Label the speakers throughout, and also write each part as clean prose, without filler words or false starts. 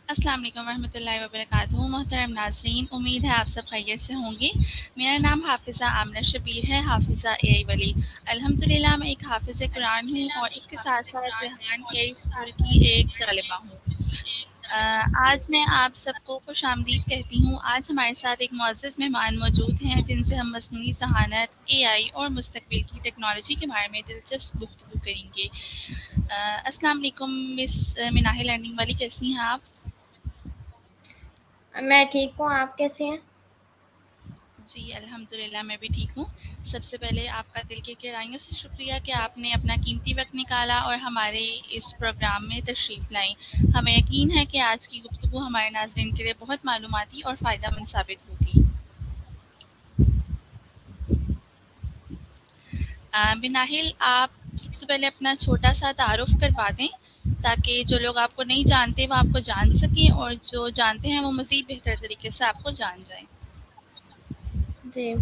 Speaker 1: अस्सलाम वालेकुम रहमतुल्लाहि व बरकातुहू। मोहतरम नाज़रीन, उम्मीद है आप सब खैरियत से होंगे। मेरा नाम हाफ़िज़ा आमना शबीर है, हाफ़िज़ा एआई वली। अल्हम्दुलिल्लाह मैं एक हाफ़िज़ कुरान हूँ और इसके साथ-साथ रेहान एआई स्कूल की एक तालिबा हूँ। आज मैं आप सबको खुशामदीद कहती हूँ। आज हमारे साथ एक मुअज़्ज़ज़ मेहमान मौजूद हैं जिनसे हम मस्नूई ज़हानत, एआई और मुस्तक़बिल की टेक्नोलॉजी के बारे में दिलचस्प गुफ्तगू करेंगे। अस्सलाम वालेकुम मिस मिनाहिल लर्निंग वाली, कैसी हैं आप?
Speaker 2: मैं ठीक हूँ, आप कैसी हैं?
Speaker 1: जी, अल्हम्दुलिल्लाह मैं भी ठीक हूँ। सबसे पहले आपका दिल के गहराइयों से शुक्रिया कि आपने अपना कीमती वक़्त निकाला और हमारे इस प्रोग्राम में तशरीफ़ लाईं। हमें यकीन है कि आज की गुफ्तगू हमारे नाज़रीन के लिए बहुत मालूमाती और फ़ायदेमंद साबित होगी। बिनाहिल, आप सबसे पहले अपना छोटा-सा तारुफ़ करवा दें, ताकि जो लोग आपको नहीं जानते वो आपको जान सकें और जो जानते हैं वो मज़ीद बेहतर तरीके से आपको जान जाएँ।
Speaker 2: जी।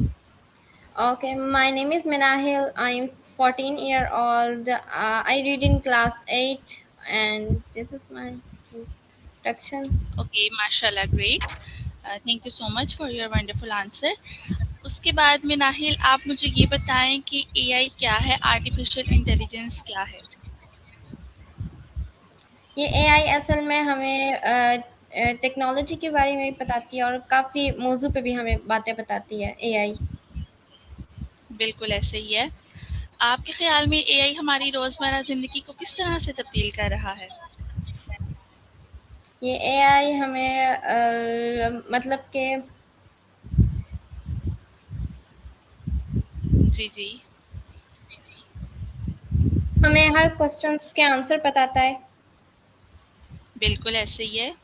Speaker 2: Okay, my name is Minahil. I'm 14 year old. I read in class 8 and this is my introduction.
Speaker 1: Okay, माशाल्लाह, great. Thank you so much for your wonderful answer. उसके बाद में नाहिल, आप मुझे ये बताएं कि एआई क्या है, आर्टिफिशियल इंटेलिजेंस क्या है?
Speaker 2: ये AI असल में हमें टेक्नोलॉजी के बारे में बताती है और काफ़ी मौजू पे भी हमें बातें बताती है AI।
Speaker 1: बिल्कुल ऐसे ही है। आपके ख्याल में एआई हमारी रोज़मर्रा ज़िंदगी को किस तरह से तब्दील कर रहा है?
Speaker 2: ये AI हमें मतलब कि
Speaker 1: जी, जी।
Speaker 2: हमें हर क्वेश्चंस के आंसर बताता है।
Speaker 1: बिल्कुल ऐसे ही है।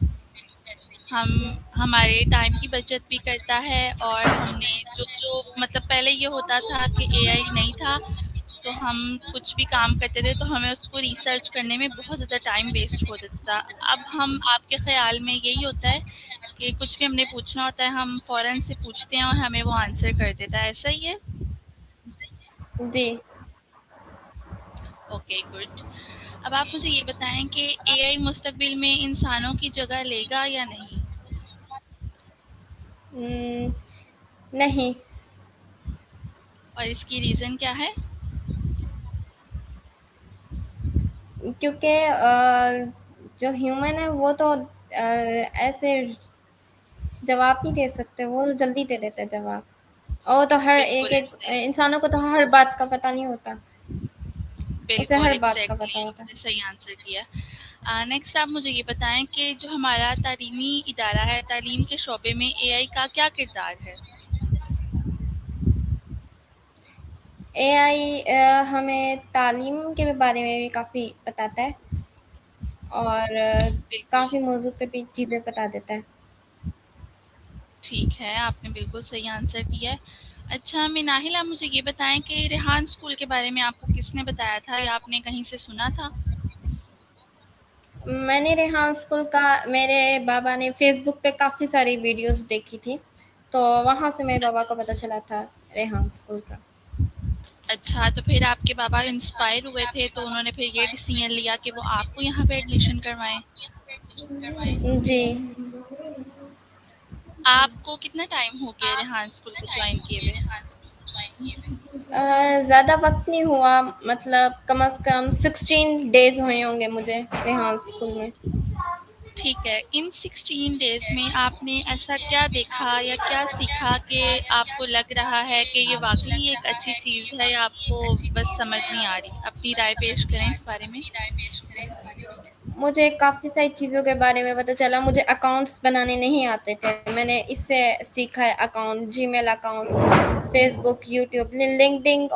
Speaker 1: हम हमारे टाइम की बचत भी करता है और हमने जो मतलब पहले ये होता था कि एआई नहीं था, तो हम कुछ भी काम करते थे तो हमें उसको रिसर्च करने में बहुत ज़्यादा टाइम वेस्ट हो जाता था। अब हम आपके ख़्याल में यही होता है कि कुछ भी हमने पूछना होता है, हम फ़ौरन से पूछते हैं और हमें वो आंसर कर देता है, ऐसा ही है?
Speaker 2: जी।
Speaker 1: Okay, good. अब आप मुझे ये बताएँ कि एआई मुस्तक़बिल में इंसानों की जगह लेगा या नहीं?
Speaker 2: हम्म, नहीं।
Speaker 1: और इसकी रीज़न क्या है?
Speaker 2: क्योंकि जो ह्यूमन है वो तो ऐसे जवाब नहीं दे सकते, वो जल्दी दे देते हैं जवाब। और तो हर
Speaker 1: बिल्कुल
Speaker 2: एक-एक
Speaker 1: ऐसे।
Speaker 2: इंसानों को तो हर बात का पता नहीं होता। उसे
Speaker 1: बिल्कुल,
Speaker 2: हर बात का
Speaker 1: एग्ज़ैक्टली
Speaker 2: पता होता है।
Speaker 1: आपने सही आंसर दिया। नेक्स्ट आप मुझे ये बताएँ कि जो हमारा तालीमी इदारा है, तालीम के शोबे में एआई का क्या किरदार है?
Speaker 2: एआई हमें तालीम के बारे में भी काफ़ी बताता है और
Speaker 1: बिल्कुल,
Speaker 2: काफ़ी मौज़ू पे भी चीज़ें बता देता है।
Speaker 1: ठीक है, आपने बिल्कुल सही आंसर दिया है। अच्छा मिनाहिल, आप मुझे ये बताएँ कि रेहान स्कूल के बारे में आपको किसने बताया था या आपने कहीं से सुना था?
Speaker 2: मैंने रेहान स्कूल का मेरे बाबा ने फ़ेसबुक पे काफ़ी सारी वीडियोज़ देखी थी, तो वहाँ से मेरे बाबा
Speaker 1: अच्छा,
Speaker 2: को पता
Speaker 1: अच्छा।
Speaker 2: चला था रेहान स्कूल का।
Speaker 1: अच्छा, तो फिर आपके बाबा इंस्पायर हुए थे, तो उन्होंने फिर ये डिसीज़न लिया कि वो आपको यहाँ पे एडमिशन करवाएँ।
Speaker 2: जी।
Speaker 1: आपको कितना टाइम हो गया रेहान स्कूल को जॉइन किए हुए?
Speaker 2: ज़्यादा वक़्त नहीं हुआ, मतलब कम से कम 16 डेज़ हुए होंगे मुझे रेहान स्कूल में।
Speaker 1: ठीक है, इन 16 डेज़ में आपने ऐसा क्या देखा या क्या सीखा कि आपको लग रहा है कि ये वाक़ई एक अच्छी चीज़ है या आपको बस समझ नहीं आ रही? अपनी राय पेश करें इस बारे में।
Speaker 2: मुझे काफ़ी सारी चीज़ों के बारे में पता चला, मुझे अकाउंट्स बनाने नहीं आते थे। मैंने इससे सीखा है account, Gmail account, Facebook, YouTube, LinkedIn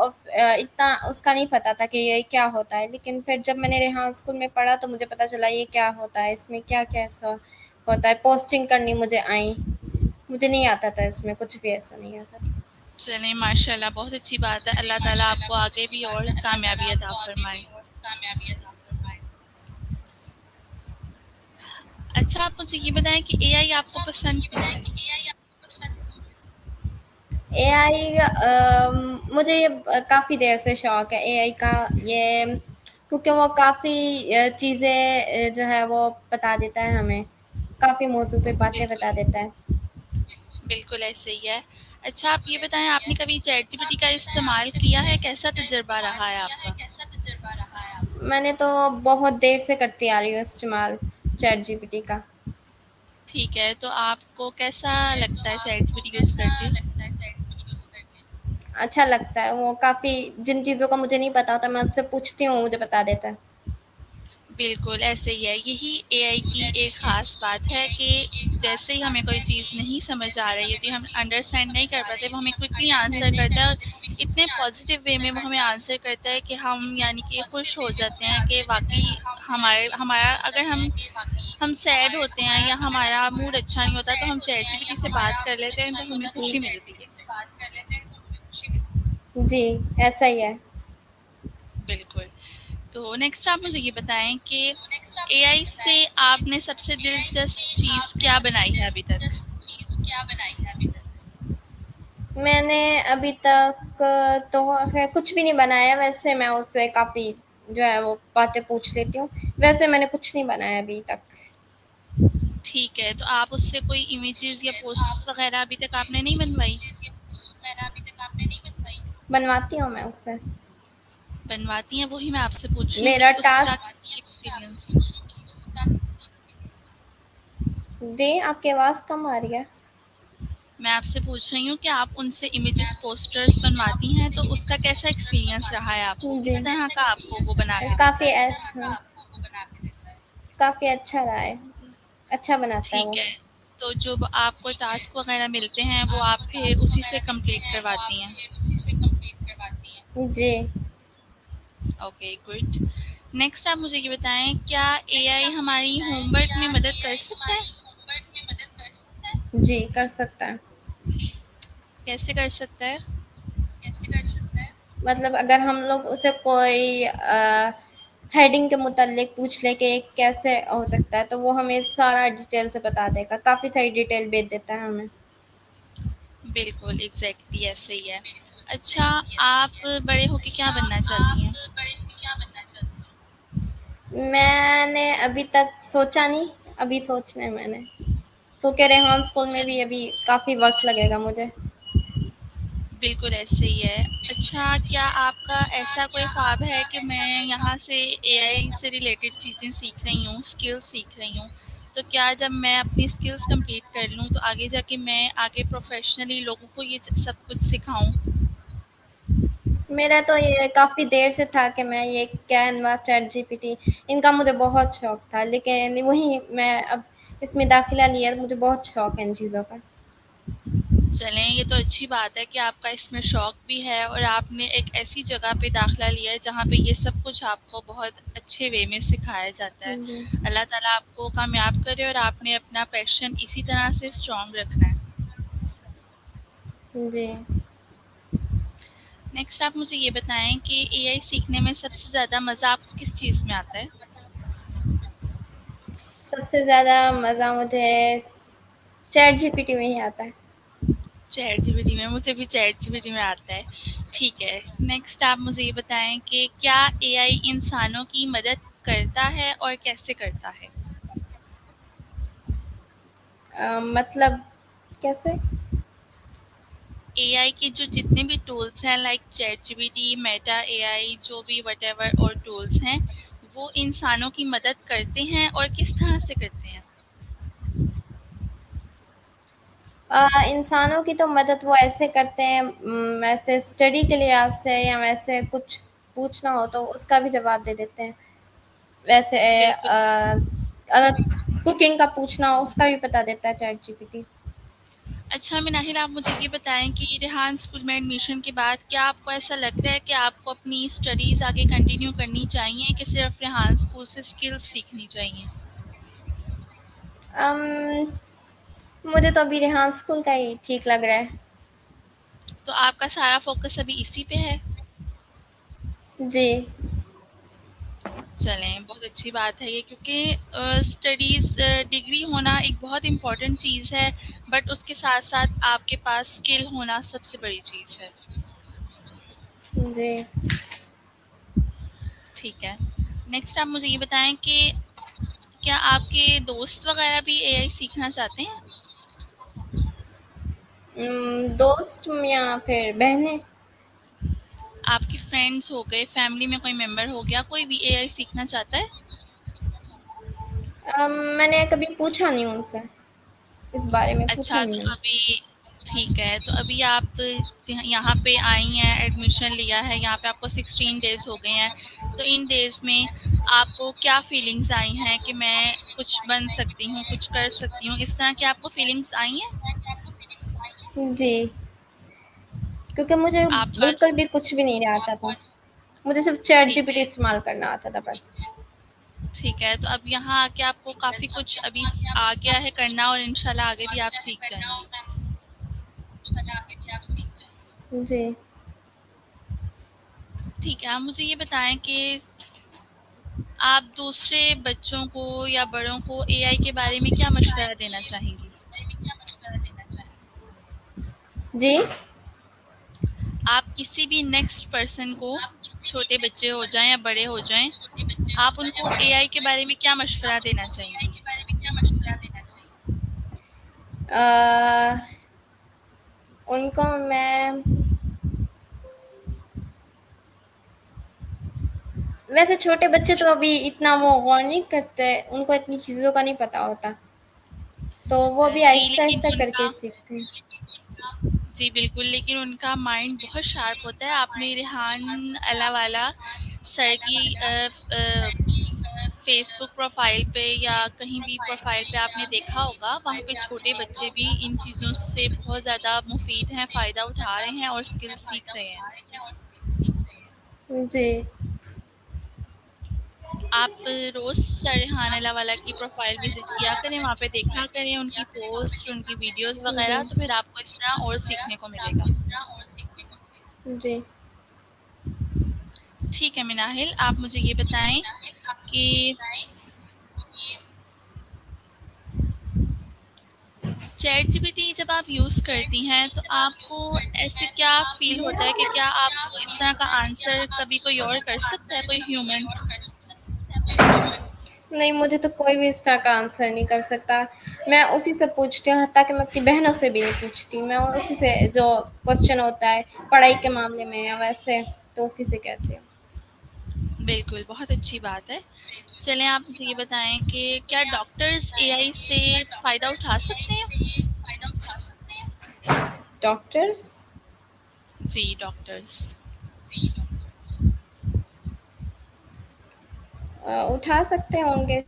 Speaker 2: इतना उसका नहीं पता था कि ये क्या होता है। लेकिन फिर जब मैंने रेहान स्कूल में पढ़ा तो मुझे पता चला ये क्या होता है, इसमें क्या-क्या ऐसा होता है। पोस्टिंग करनी मुझे आई, मुझे नहीं आता था इसमें, कुछ भी ऐसा नहीं आता था।
Speaker 1: चलें, माशाल्लाह, बहुत अच्छी बात है। अल्लाह ताला आपको आगे भी और कामयाबी अता फ़रमाए। अच्छा, आप मुझे ये बताएँ कि एआई आपको पसंद क्यों है?
Speaker 2: एआई मुझे ये काफ़ी देर से शौक है एआई का, ये क्योंकि वो काफ़ी चीज़ें जो है वो बता देता है हमें, काफ़ी मौज़ू पे बातें
Speaker 1: बिल्कुल,
Speaker 2: बता देता है।
Speaker 1: बिल्कुल ऐसे ही है। अच्छा आप ये बताएँ आपने कभी चैटजीपीटी का इस्तेमाल किया है? कैसा तजुर्बा रहा है आपका?
Speaker 2: मैंने तो बहुत देर से करती आ रही हूँ इस्तेमाल चैटजीपीटी का।
Speaker 1: ठीक है, तो आपको कैसा लगता है चैटजीपीटी यूज़ करके?
Speaker 2: अच्छा लगता है, वो काफ़ी जिन चीज़ों का मुझे नहीं पता होता मैं उससे पूछती हूँ, मुझे बता देता है।
Speaker 1: बिल्कुल, ऐसे ही है। यही एआई की एक ख़ास बात है कि जैसे ही हमें कोई चीज़ नहीं समझ आ रही होती, हम अंडरस्टैंड नहीं कर पाते, वो हमें क्विकली आंसर करता है और इतने पॉज़िटिव वे में वो हमें आंसर करता है कि हम यानी कि खुश हो जाते हैं कि वाक़ई हमारे हमारा अगर हम सैड होते हैं या हमारा मूड अच्छा नहीं होता, तो हम चैटजीपीटी से बात कर लेते हैं, तो हमें खुशी मिलती है।
Speaker 2: जी, ऐसा ही है।
Speaker 1: बिल्कुल। तो नेक्स्ट आप मुझे ये बताएँ कि एआई से आपने सबसे दिलचस्प चीज़ क्या बनाई है अभी तक?
Speaker 2: मैंने अभी तक तो ख़ैर कुछ भी नहीं बनाया, वैसे मैं उससे काफ़ी जो है वो बातें पूछ लेती हूँ। वैसे मैंने कुछ नहीं बनाया अभी तक।
Speaker 1: ठीक है, तो आप उससे कोई इमेजेस या पोस्ट्स वग़ैरह अभी तक आपने नहीं बनवाई?
Speaker 2: बनवाती हूँ मैं उससे।
Speaker 1: बनवाती हैं, वही मैं आपसे पूछ रही हूँ कि
Speaker 2: मेरा
Speaker 1: उसका
Speaker 2: टास्क
Speaker 1: एक्सपीरियंस।
Speaker 2: जी, आपकी आवाज़ कम आ रही है।
Speaker 1: मैं आपसे पूछ रही हूँ कि आप उनसे इमेजेस पोस्टर्स बनवाती हैं, तो उसका कैसा एक्सपीरियंस रहा है आपको?
Speaker 2: जी,
Speaker 1: किस तरह का आपको वो बना के देता
Speaker 2: काफ़ी
Speaker 1: है?
Speaker 2: अच्छा काफ़ी अच्छा रहा है। अच्छा बनाता है
Speaker 1: ठीक
Speaker 2: वो।
Speaker 1: है, तो जो आपको टास्क वग़ैरह मिलते हैं, वो आप फिर उसी से कंप्लीट करवाती हैं?
Speaker 2: जी।
Speaker 1: Okay, good. नेक्स्ट आप मुझे ये बताएँ, क्या एआई हमारी होमवर्क में मदद कर सकता है?
Speaker 2: जी, कर सकता है।
Speaker 1: कैसे कर सकता है?
Speaker 2: मतलब अगर हम लोग उसे कोई हेडिंग के मुतालिक पूछ ले कि ये कैसे हो सकता है, तो वो हमें सारा डिटेल से बता देगा। काफ़ी सारी डिटेल भेज देता है हमें।
Speaker 1: बिल्कुल, एग्ज़ैक्टली ऐसे ही है। अच्छा, आप बड़े होके क्या बनना चाहती हैं?
Speaker 2: मैंने अभी तक सोचा नहीं, अभी सोचना है मैंने। क्योंकि रेहान स्कूल में भी
Speaker 1: चलिए,
Speaker 2: अभी काफ़ी वक़्त लगेगा मुझे।
Speaker 1: बिल्कुल ऐसे ही है। अच्छा, क्या आपका ऐसा कोई ख्वाब है कि मैं यहाँ से एआई से रिलेटेड चीज़ें सीख रही हूँ, स्किल्स सीख रही हूँ, तो क्या जब मैं अपनी स्किल्स कंप्लीट कर लूँ, तो आगे जाके मैं आगे प्रोफ़ेशनली लोगों को ये सब कुछ सिखाऊँ?
Speaker 2: मेरा तो ये काफ़ी देर से था कि मैं ये कैनवा, चैटजीपीटी इनका मुझे बहुत शौक था, लेकिन वही मैं अब इसमें दाखिला लिया, मुझे बहुत शौक है इन चीज़ों का।
Speaker 1: चलें, ये तो अच्छी बात है कि आपका इसमें शौक भी है और आपने एक ऐसी जगह पे दाखिला लिया है जहाँ पे ये सब कुछ आपको बहुत अच्छे वे में सिखाया जाता है।
Speaker 2: जी,
Speaker 1: अल्लाह ताला आपको कामयाब करे और आपने अपना पैशन इसी तरह से स्ट्रॉन्ग रखना है।
Speaker 2: जी।
Speaker 1: नेक्स्ट आप मुझे ये बताएँ कि एआई सीखने में सबसे ज़्यादा मज़ा आपको किस चीज़ में आता है?
Speaker 2: सबसे ज़्यादा मज़ा मुझे चैटजीपीटी में ही आता है।
Speaker 1: चैटजीपीटी में, मुझे भी चैटजीपीटी में आता है। ठीक है, नेक्स्ट आप मुझे ये बताएँ कि क्या एआई इंसानों की मदद करता है और कैसे करता है?
Speaker 2: मतलब कैसे?
Speaker 1: एआई के जो जितने भी टूल्स हैं लाइक चैटजीपीटी, मेटा एआई जो भी व्हाटएवर और टूल्स हैं, वो इंसानों की मदद करते हैं और किस तरह से करते हैं?
Speaker 2: इंसानों की तो मदद वो ऐसे करते हैं, ऐसे स्टडी के लिहाज़ से या वैसे कुछ पूछना हो तो उसका भी जवाब दे देते हैं। वैसे
Speaker 1: बिल्कुल।
Speaker 2: अगर कुकिंग का पूछना हो उसका भी बता देता है चैटजीपीटी।
Speaker 1: अच्छा मिनाहिल, आप मुझे ये बताएँ कि रेहान स्कूल में एडमिशन के बाद क्या आपको ऐसा लग रहा है कि आपको अपनी स्टडीज़ आगे कंटिन्यू करनी चाहिए कि सिर्फ़ रेहान स्कूल से स्किल्स सीखनी चाहिए?
Speaker 2: अम, मुझे तो अभी रेहान स्कूल का ही ठीक लग रहा है।
Speaker 1: तो आपका सारा फ़ोकस अभी इसी पे है?
Speaker 2: जी,
Speaker 1: चलें, बहुत अच्छी बात है ये क्योंकि स्टडीज़ डिग्री होना एक बहुत इम्पोर्टेंट चीज़ है, बट उसके साथ-साथ आपके पास स्किल होना सबसे बड़ी चीज़ है।
Speaker 2: जी।
Speaker 1: ठीक है। नेक्स्ट आप मुझे ये बताएँ कि کیا آپ کے دوست وغیرہ بھی اے آئی سیکھنا چاہتے ہیں؟
Speaker 2: دوست یا پھر بہنیں؟
Speaker 1: آپ کے فرینڈس ہو گئے، فیملی میں کوئی ممبر ہو گیا، کوئی بھی اے آئی سیکھنا چاہتا ہے؟
Speaker 2: میں نے کبھی پوچھا نہیں ان سے، اس بارے میں پوچھا
Speaker 1: اچھا،
Speaker 2: نہیں
Speaker 1: تو
Speaker 2: میں نے۔
Speaker 1: ابھی ٹھیک ہے، تو ابھی آپ یہاں پہ آئی ہیں، ایڈمیشن لیا ہے، یہاں پہ آپ کو 16 ڈیز ہو گئے ہیں، تو ان ڈیز میں آپ کو کیا فیلنگز آئی ہیں کہ میں کچھ بن سکتی ہوں، کچھ کر سکتی ہوں، اس طرح کی آپ کو فیلنگز آئی ہیں؟
Speaker 2: جی، کیونکہ مجھے
Speaker 1: آپ تھوڑا
Speaker 2: بالکل بھی کچھ بھی نہیں آتا تھا، مجھے صرف چیٹ جی
Speaker 1: ٹھیک
Speaker 2: پی ٹی
Speaker 1: ہے،
Speaker 2: استعمال کرنا آتا تھا بس۔
Speaker 1: ٹھیک ہے، تو اب یہاں آ کے آپ کو کافی کچھ ابھی آ گیا ہے کرنا، اور انشاءاللہ آگے بھی آپ سیکھ جائیں گی۔
Speaker 2: جی۔
Speaker 1: ٹھیک ہے، آپ مجھے یہ بتائیں کہ آپ دوسرے بچوں کو یا بڑوں کو اے آئی کے بارے میں کیا مشورہ دینا چاہیں گی؟
Speaker 2: جی۔
Speaker 1: آپ کسی بھی نیکسٹ پرسن کو، چھوٹے بچے ہو جائیں یا بڑے ہو جائیں، آپ ان کو اے آئی کے بارے میں کیا مشورہ دینا چاہیں گی؟
Speaker 2: ان کو میں ویسے چھوٹے بچے تو ابھی اتنا وہ غور نہیں کرتے، ان کو اتنی چیزوں کا نہیں پتا ہوتا، تو وہ بھی
Speaker 1: جی
Speaker 2: آہستہ
Speaker 1: لیکن
Speaker 2: آہستہ
Speaker 1: ان
Speaker 2: کر کے
Speaker 1: کا
Speaker 2: سیکھتے ہیں۔
Speaker 1: جی بالکل، لیکن ان کا مائنڈ بہت شارپ ہوتا ہے۔ آپ نے ریحان اللہ والا سر کی فیس بک پروفائل پہ یا کہیں بھی پروفائل پہ آپ نے دیکھا ہوگا، وہاں پہ چھوٹے بچے بھی ان چیزوں سے بہت زیادہ مفید ہیں، فائدہ اٹھا رہے ہیں اور اسکل سیکھ رہے ہیں۔
Speaker 2: جی۔
Speaker 1: آپ روز سر ریحان اللہ والا کی پروفائل وزٹ کیا کریں، وہاں پہ دیکھا کریں ان کی پوسٹ، ان کی ویڈیوز
Speaker 2: جی۔
Speaker 1: وغیرہ، تو پھر آپ کو اس طرح اور سیکھنے کو ملے گا۔
Speaker 2: جی۔
Speaker 1: ٹھیک ہے مناحل، آپ مجھے یہ بتائیں کہ چیٹ جی پی ٹی جب آپ یوز کرتی ہیں تو آپ کو ایسے کیا فیل ہوتا ہے کہ کیا آپ کو اس طرح کا آنسر کبھی کوئی اور کر سکتا ہے، کوئی ہیومن؟
Speaker 2: نہیں، مجھے تو کوئی بھی اس طرح کا آنسر نہیں کر سکتا، میں اسی سے پوچھتی ہوں، حتیٰ کہ میں اپنی بہنوں سے بھی نہیں پوچھتی، میں اسی سے جو کوشچن ہوتا ہے پڑھائی کے معاملے میں یا ویسے، تو اسی سے کہتی ہوں۔
Speaker 1: بالکل، بہت اچھی بات ہے۔ چلیں آپ مجھے یہ بتائیں کہ کیا ڈاکٹرز اے آئی سے فائدہ اٹھا سکتے ہیں؟
Speaker 2: ڈاکٹرس؟
Speaker 1: جی ڈاکٹرز۔
Speaker 2: اٹھا سکتے ہوں گے۔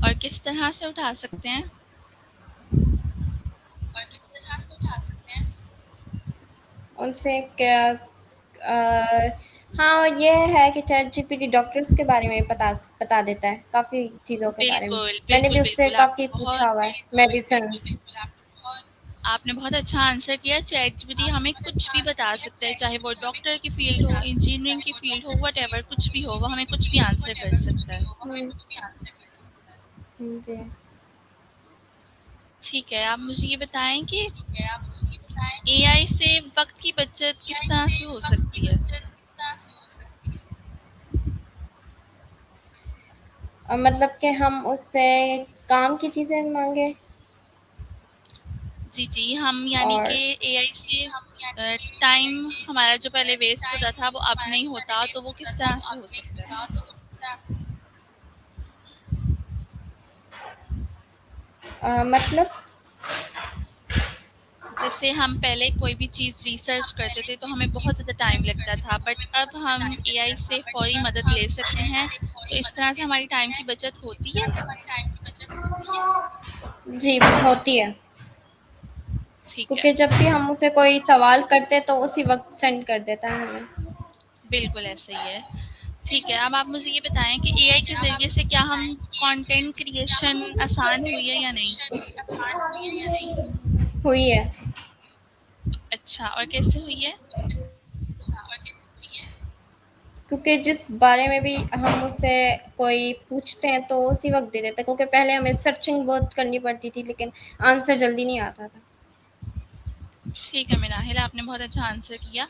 Speaker 1: اور کس طرح سے اٹھا سکتے ہیں؟
Speaker 2: ان سے کیا ہاں، یہ ہے کہ chat G P T doctors کے بارے میں بتا دیتا ہے، کافی چیزوں کے بارے میں،
Speaker 1: بالکل
Speaker 2: میں نے بھی
Speaker 1: بالکل
Speaker 2: اس سے
Speaker 1: بالکل،
Speaker 2: کافی پوچھا ہوا ہے، میڈیسنس۔
Speaker 1: آپ نے بہت اچھا آنسر کیا۔ چیٹ جی پی ٹی ہمیں کچھ بھی بتا سکتا ہے، چاہے وہ ڈاکٹر کی فیلڈ ہو، انجینئرنگ کی فیلڈ ہو، وٹ ایور، کچھ بھی ہو، وہ ہمیں کچھ بھی آنسر کر سکتا ہے۔
Speaker 2: جی۔
Speaker 1: ٹھیک ہے، آپ مجھے یہ بتائیں کہ اے آئی سے وقت کی بچت کس طرح سے ہو سکتی ہے؟
Speaker 2: مطلب کہ ہم اس سے کام کی چیزیں مانگے
Speaker 1: جی جی، ہم یعنی
Speaker 2: اور
Speaker 1: کہ اے آئی سے ٹائم ہمارا جو پہلے ویسٹ ہوتا تھا وہ اب نہیں ہوتا، تو وہ کس طرح سے ہو سکتا ہے؟
Speaker 2: مطلب
Speaker 1: جیسے ہم پہلے کوئی بھی چیز ریسرچ کرتے تھے تو ہمیں بہت زیادہ ٹائم لگتا تھا، بٹ اب ہم اے آئی سے فوری مدد لے سکتے ہیں، تو اس طرح سے ہماری ٹائم کی بچت ہوتی ہے۔
Speaker 2: جی ہوتی ہے،
Speaker 1: ٹھیک ہے،
Speaker 2: کیونکہ جب بھی ہم اسے کوئی سوال کرتے تو اسی وقت سینڈ کر دیتا ہے ہمیں۔
Speaker 1: بالکل ایسا ہی ہے۔ ٹھیک ہے، اب آپ مجھے یہ بتائیں کہ اے آئی کے ذریعے سے کیا ہم کنٹینٹ کریشن آسان ہوئی ہے یا نہیں؟
Speaker 2: ہوئی ہے۔
Speaker 1: اچھا، اور کیسے ہوئی ہے؟
Speaker 2: کیونکہ جس بارے میں بھی ہم اس سے کوئی پوچھتے ہیں تو اسی وقت دے دیتے ہیں، کیونکہ پہلے ہمیں سرچنگ بہت کرنی پڑتی تھی، لیکن آنسر جلدی نہیں آتا تھا۔
Speaker 1: ठीक है मिनाहिल, आपने बहुत अच्छा आंसर किया।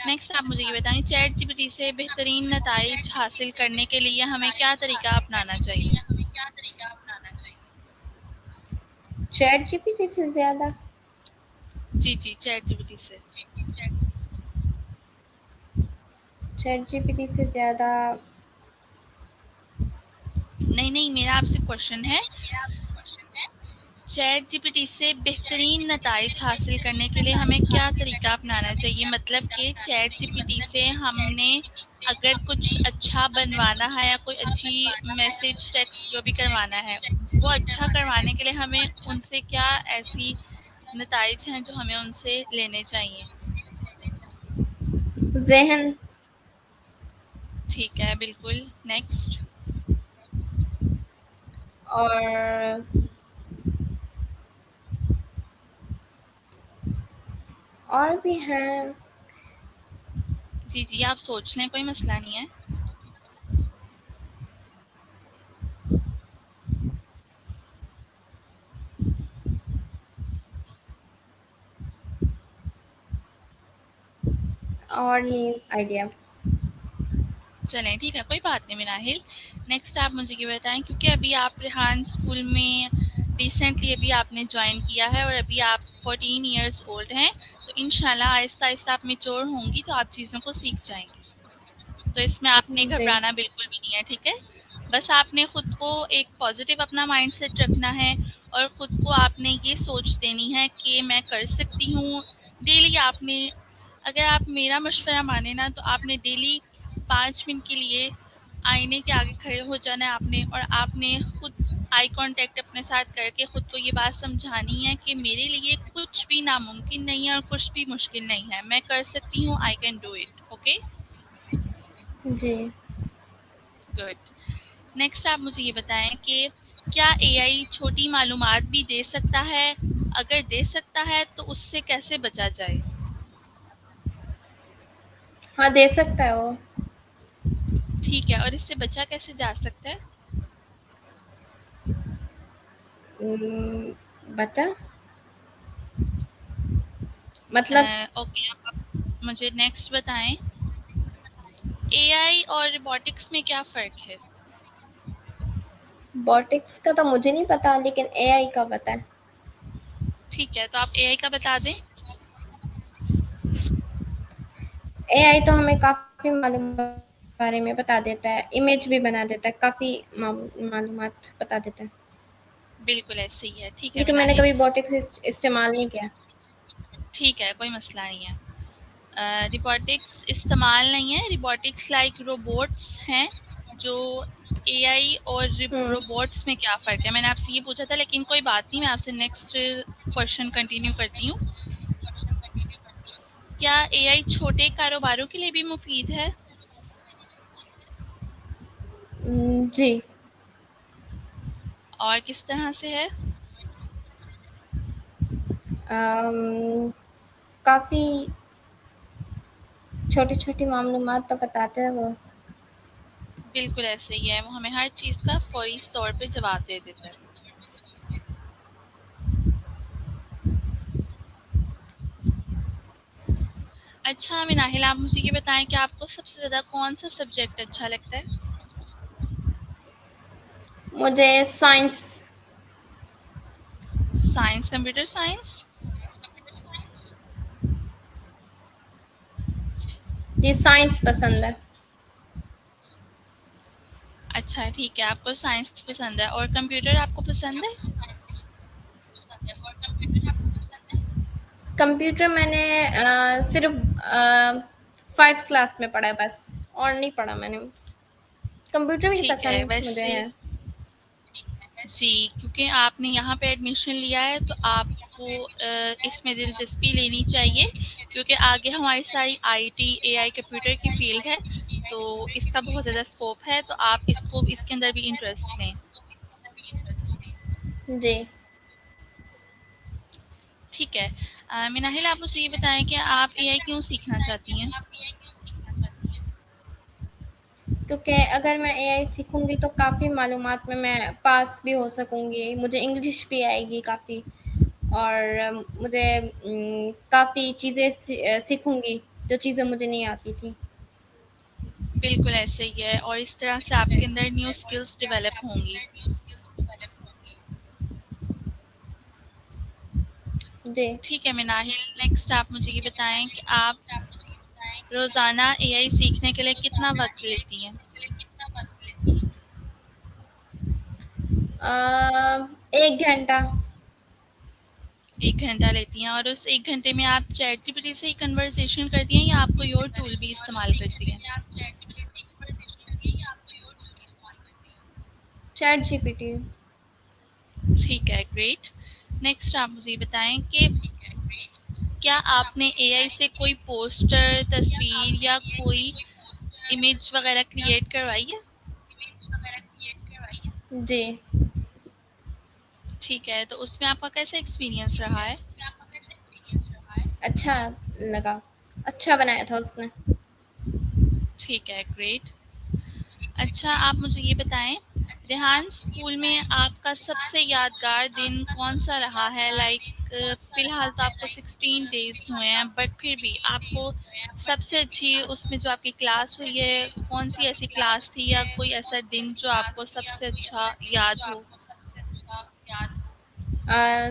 Speaker 1: नेक्स्ट आप मुझे ये बताएं, चैट जीपीटी से बेहतरीन नताइज हासिल करने के लिए हमें क्या तरीका अपनाना चाहिए?
Speaker 2: चैट जीपीटी से ज़्यादा?
Speaker 1: जी जी, चैट जीपीटी से।
Speaker 2: चैट जीपीटी से ज़्यादा?
Speaker 1: नहीं नहीं, मेरा आपसे क्वेश्चन है, चैट जीपीटी से बेहतरीन नताइज हासिल करने के लिए हमें क्या तरीका अपनाना चाहिए? मतलब कि चैट जीपीटी से हमने अगर कुछ अच्छा बनवाना है या कोई अच्छी मैसेज टेक्स्ट जो भी करवाना है, वो अच्छा करवाने के लिए हमें उनसे क्या ऐसी नताइज हैं जो हमें उनसे लेने चाहिए?
Speaker 2: ज़हन।
Speaker 1: ठीक है, बिल्कुल। नेक्स्ट।
Speaker 2: और और भी हैं।
Speaker 1: जी जी, आप सोच लें, कोई मसला नहीं है।
Speaker 2: और नहीं आइडिया।
Speaker 1: चलें, ठीक है, कोई बात नहीं मिनाहिल। नेक्स्ट आप मुझे ये बताएं, क्योंकि अभी आप रेहान स्कूल में रिसेंटली अभी आपने ज्वाइन किया है और अभी आप 14 इयर्स ओल्ड हैं, तो इंशाल्लाह आहिस्ता आहिस्ता आप मैच्योर होंगी तो आप चीज़ों को सीख जाएंगी। तो इसमें आपने
Speaker 2: जी।
Speaker 1: घबराना बिल्कुल भी नहीं है, ठीक है? बस आपने खुद को एक पॉजिटिव अपना माइंडसेट रखना है और खुद को आपने ये सोच देनी है कि मैं कर सकती हूँ। डेली आपने, अगर आप मेरा मशवरा माने ना, तो आपने डेली 5 मिनट के लिए आईने के आगे खड़े हो जाना है आपने, और आपने खुद आई कांटेक्ट अपने साथ करके खुद को ये बात समझानी है कि मेरे लिए कुछ भी नामुमकिन नहीं है और कुछ भी मुश्किल नहीं है, मैं कर सकती हूँ, I can do it. Okay,
Speaker 2: जी।
Speaker 1: गुड। नेक्स्ट आप मुझे ये बताएं कि क्या एआई छोटी मालूमात भी दे सकता है? अगर दे सकता है तो उससे कैसे बचा जाए?
Speaker 2: हाँ, दे सकता है वो।
Speaker 1: ठीक है, और इससे बचा कैसे जा सकता है?
Speaker 2: बता मतलब।
Speaker 1: ओके, अब आप मुझे नेक्स्ट बताएं, एआई और रोबोटिक्स में क्या फ़र्क है?
Speaker 2: बॉटिक्स का तो मुझे नहीं पता, लेकिन एआई का पता है।
Speaker 1: ठीक है, तो आप एआई का बता दें।
Speaker 2: एआई तो हमें काफ़ी मालूमात बारे में बता देता है, इमेज भी बना देता है, काफ़ी मालूमात बता देता है।
Speaker 1: बिल्कुल ऐसे ही है, ठीक है
Speaker 2: लेकिन मैंने
Speaker 1: मिनाहिल।
Speaker 2: कभी बॉटिक्स इस्तेमाल नहीं किया।
Speaker 1: ठीक है, कोई मसला नहीं है। रिबॉटिक्स इस्तेमाल नहीं है, रिबॉटिक्स लाइक रोबोट्स हैं जो एआई और
Speaker 2: हुँ।
Speaker 1: रोबोट्स में क्या फ़र्क है, मैंने आपसे ये पूछा था, लेकिन कोई बात नहीं, मैं आपसे नेक्स्ट क्वेश्चन कंटिन्यू करती हूँ। क्या एआई छोटे कारोबारों के लिए भी मुफीद है?
Speaker 2: जी।
Speaker 1: और किस तरह से है?
Speaker 2: काफ़ी छोटी-छोटी मालूमात तो बताते हैं वो।
Speaker 1: बिल्कुल ऐसे ही है, वो हमें हर चीज़ का फौरी तौर पे जवाब दे देता है। अच्छा मिनाहिल, आप मुझे ये बताएं कि आपको सबसे ज़्यादा कौन सा सब्जेक्ट अच्छा लगता है?
Speaker 2: मुझे साइंस।
Speaker 1: Science, computer science?
Speaker 2: जी, साइंस पसंद है।
Speaker 1: अच्छा ठीक है, आपको साइंस पसंद है और कंप्यूटर आपको पसंद है?
Speaker 2: कंप्यूटर मैंने सिर्फ़ 5 क्लास में पढ़ा है बस, और नहीं पढ़ा मैंने। कंप्यूटर भी
Speaker 1: ठीक है,
Speaker 2: पसंद मुझे
Speaker 1: वैसे
Speaker 2: है।
Speaker 1: जी, क्योंकि आपने यहाँ पे एडमिशन लिया है तो आपको इसमें दिलचस्पी लेनी चाहिए, क्योंकि आगे हमारी सारी आईटी, एआई, कंप्यूटर की फ़ील्ड है, तो इसका बहुत ज़्यादा स्कोप है, तो आप इसको इसके अंदर भी इंटरेस्ट लें।
Speaker 2: जी।
Speaker 1: ठीक है। मिनाहिल, आप मुझे ये बताएँ कि आप एआई क्यों सीखना चाहती हैं?
Speaker 2: क्योंकि अगर मैं एआई सीखूँगी तो काफ़ी मालूमात में मैं पास भी हो सकूँगी, मुझे इंग्लिश भी आएगी काफ़ी, اور مجھے کافی چیزیں سیکھوں گی جو چیزیں مجھے نہیں آتی تھی.
Speaker 1: بالکل ایسے ہی ہے، اور اس طرح سے آپ کے اندر نیو اسکلز ڈیولپ ہوں گی.
Speaker 2: جی.
Speaker 1: ٹھیک ہے مناہل، نیکسٹ آپ مجھے یہ بتائیں کہ آپ روزانہ اے آئی سیکھنے کے لیے کتنا وقت لیتی ہیں؟
Speaker 2: 1 گھنٹہ.
Speaker 1: 1 گھنٹہ لیتی ہیں، اور اس 1 گھنٹے میں آپ چیٹ جی پی ٹی سے ہی کنورسیشن کرتی ہیں یا آپ کوئی اور ٹول بھی استعمال کرتی ہیں؟
Speaker 2: Chat G P T.
Speaker 1: ٹھیک ہے، گریٹ. نیکسٹ آپ مجھے یہ بتائیں کہ کیا آپ نے اے آئی سے کوئی پوسٹر، تصویر یا کوئی امیج وغیرہ کریٹ کروائی ہے؟
Speaker 2: جی.
Speaker 1: ٹھیک ہے، تو اس میں آپ کا کیسا ایکسپیرینس رہا ہے؟
Speaker 2: اچھا لگا، اچھا بنایا تھا اس نے.
Speaker 1: ٹھیک ہے، گریٹ. اچھا آپ مجھے یہ بتائیں، ریحان اسکول میں آپ کا سب سے یادگار دن کون سا رہا ہے؟ لائک فی الحال تو آپ کو 16 days ہوئے ہیں، بٹ پھر بھی آپ کو سب سے اچھی اس میں جو آپ کی کلاس ہوئی ہے، کون سی ایسی کلاس تھی یا کوئی ایسا دن جو آپ کو سب سے اچھا یاد ہو؟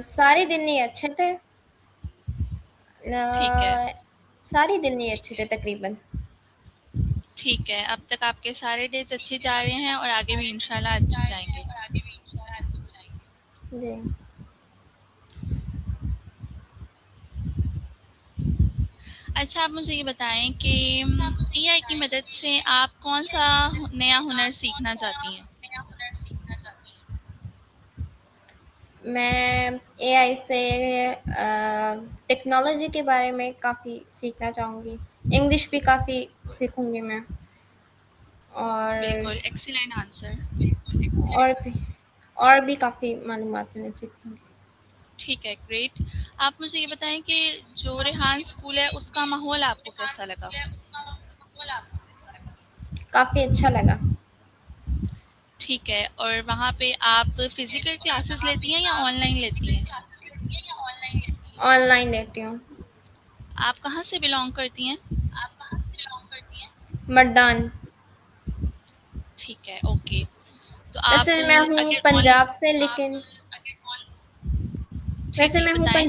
Speaker 2: سارے دن نہیں اچھے تھے.
Speaker 1: ٹھیک ہے.
Speaker 2: سارے دن نہیں اچھے تھے تقریباً.
Speaker 1: ٹھیک ہے، اب تک آپ کے سارے ڈیز اچھے جا رہے ہیں اور آگے بھی انشاءاللہ اچھے جائیں گے.
Speaker 2: جی.
Speaker 1: اچھا آپ مجھے یہ بتائیں کہ اے آئی کی مدد سے آپ کون سا نیا ہنر سیکھنا چاہتی ہیں؟
Speaker 2: میں اے آئی سے ٹیکنالوجی کے بارے میں کافی سیکھنا چاہوں گی. انگلش بھی کافی سیکھوں گی میں. اور
Speaker 1: بالکل ایکسیلنٹ آنسر.
Speaker 2: اور بھی کافی معلومات میں سیکھوں گی.
Speaker 1: ٹھیک ہے، گریٹ. آپ مجھے یہ بتائیں کہ جو ریحان اسکول ہے اس کا ماحول آپ کو کیسا لگا؟
Speaker 2: کافی اچھا لگا.
Speaker 1: ٹھیک ہے، اور وہاں پہ آپ فزیکل کلاسز لیتی ہیں یا آن لائن لیتی ہیں؟
Speaker 2: آن لائن لیتی ہوں.
Speaker 1: آپ کہاں سے بلانگ کرتی ہیں؟
Speaker 2: مردان.
Speaker 1: ٹھیک ہے، اوکے. تو
Speaker 2: ویسے
Speaker 1: آپ
Speaker 2: میں ہوں
Speaker 1: اگر
Speaker 2: پنجاب سے لیکن
Speaker 1: جی جی بتائیں.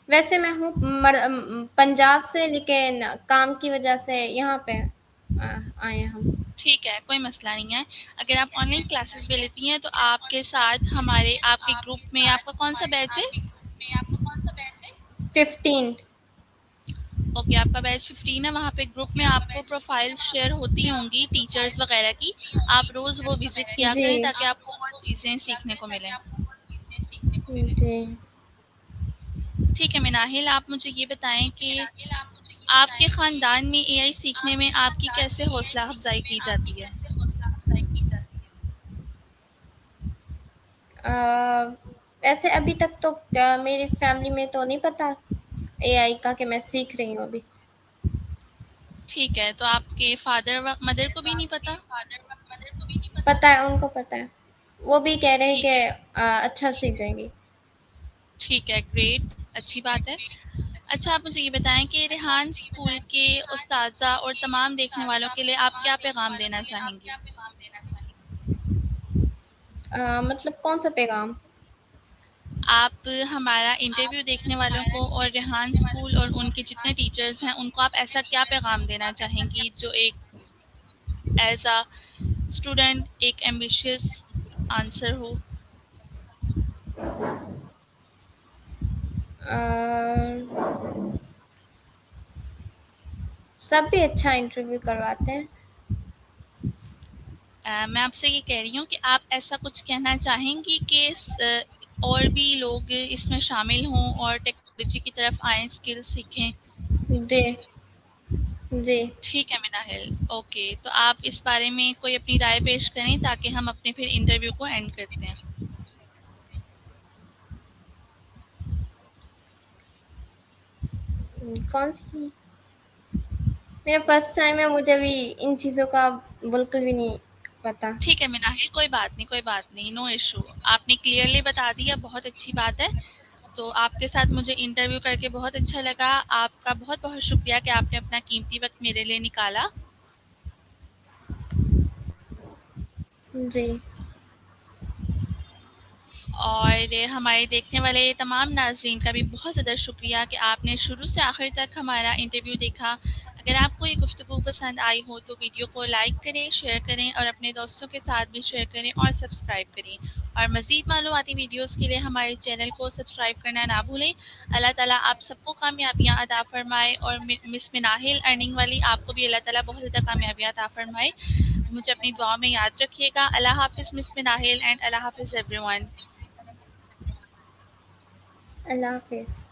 Speaker 2: ویسے میں ہوں پنجاب سے لیکن کام کی وجہ سے یہاں پہ آئے ہم.
Speaker 1: ٹھیک ہے، کوئی مسئلہ نہیں ہے. اگر آپ آن لائن کلاسز بھی لیتی ہیں تو آپ کے ساتھ آپ کے گروپ میں آپ کا کون سا بیچ ہے؟
Speaker 2: 15.
Speaker 1: اوکے، آپ کا بیچ 15 ہے. وہاں پہ گروپ میں آپ کو پروفائل شیئر ہوتی ہوں گی ٹیچرز وغیرہ کی. آپ روز وہ وزٹ کیا
Speaker 2: جی.
Speaker 1: کریں تاکہ آپ کو اور چیزیں سیکھنے کو ملیں.
Speaker 2: جی.
Speaker 1: ٹھیک ہے مناہل، آپ مجھے یہ بتائیں کہ آپ کے خاندان میں اے آئی سیکھنے میں آپ کی کیسے حوصلہ افزائی کی جاتی ہے؟
Speaker 2: ویسے ابھی تک تو میری فیملی میں تو نہیں پتا اے آئی کا کہ میں سیکھ رہی ہوں ابھی.
Speaker 1: ٹھیک ہے، تو آپ کے فادر و مدر کو بھی نہیں پتا؟
Speaker 2: پتہ ہے، ان کو پتہ ہے. وہ بھی کہہ رہے ہیں
Speaker 1: ٹھیک
Speaker 2: کہ
Speaker 1: ہے.
Speaker 2: اچھا سیکھ جائیں گی.
Speaker 1: ٹھیک ہے، گریٹ. اچھی بات ہے. اچھا آپ مجھے یہ بتائیں کہ ریحان اسکول کے اساتذہ اور تمام دیکھنے والوں کے لیے آپ کیا پیغام دینا چاہیں گی؟
Speaker 2: مطلب کون سا پیغام؟
Speaker 1: آپ ہمارا انٹرویو دیکھنے والوں کو اور ریحان اسکول اور ان کے جتنے ٹیچرز ہیں ان کو آپ ایسا کیا پیغام دینا چاہیں گی جو ایک ایز اے اسٹوڈنٹ ایک ایمبیشیس آنسر ہو؟
Speaker 2: سب بھی اچھا انٹرویو کرواتے ہیں.
Speaker 1: میں آپ سے یہ کہہ رہی ہوں کہ آپ ایسا کچھ کہنا چاہیں گی کہ اور بھی لوگ اس میں شامل ہوں اور ٹیکنالوجی کی طرف آئیں، اسکل سیکھیں.
Speaker 2: جی. جی.
Speaker 1: ٹھیک ہے مناہل، اوکے. تو آپ اس بارے میں کوئی اپنی رائے پیش کریں تاکہ ہم اپنے پھر انٹرویو کو اینڈ کرتے ہیں.
Speaker 2: کون سی؟ میرا فرسٹ ٹائم ہے، مجھے بھی ان چیزوں کا بالکل بھی نہیں پتا.
Speaker 1: ٹھیک ہے مناہل، کوئی بات نہیں، نو ایشو. آپ نے کلیئرلی بتا دیا، بہت اچھی بات ہے. تو آپ کے ساتھ مجھے انٹرویو کر کے بہت اچھا لگا. آپ کا بہت بہت شکریہ کہ آپ نے اپنا قیمتی وقت میرے لیے نکالا.
Speaker 2: جی.
Speaker 1: اور ہمارے دیکھنے والے تمام ناظرین کا بھی بہت زیادہ شکریہ کہ آپ نے شروع سے آخر تک ہمارا انٹرویو دیکھا. اگر آپ کو یہ گفتگو پسند آئی ہو تو ویڈیو کو لائک کریں، شیئر کریں اور اپنے دوستوں کے ساتھ بھی شیئر کریں اور سبسکرائب کریں. اور مزید معلوماتی ویڈیوز کے لیے ہمارے چینل کو سبسکرائب کرنا نہ بھولیں. اللہ تعالیٰ آپ سب کو کامیابیاں عطا فرمائے، اور مس مناہل ارننگ والی آپ کو بھی اللہ تعالیٰ بہت زیادہ کامیابیاں عطا فرمائے. مجھے اپنی دعا میں یاد رکھیے گا. اللہ حافظ مس مناہل، اینڈ اللہ حافظ ایوری ون.
Speaker 2: اللہ حافظ.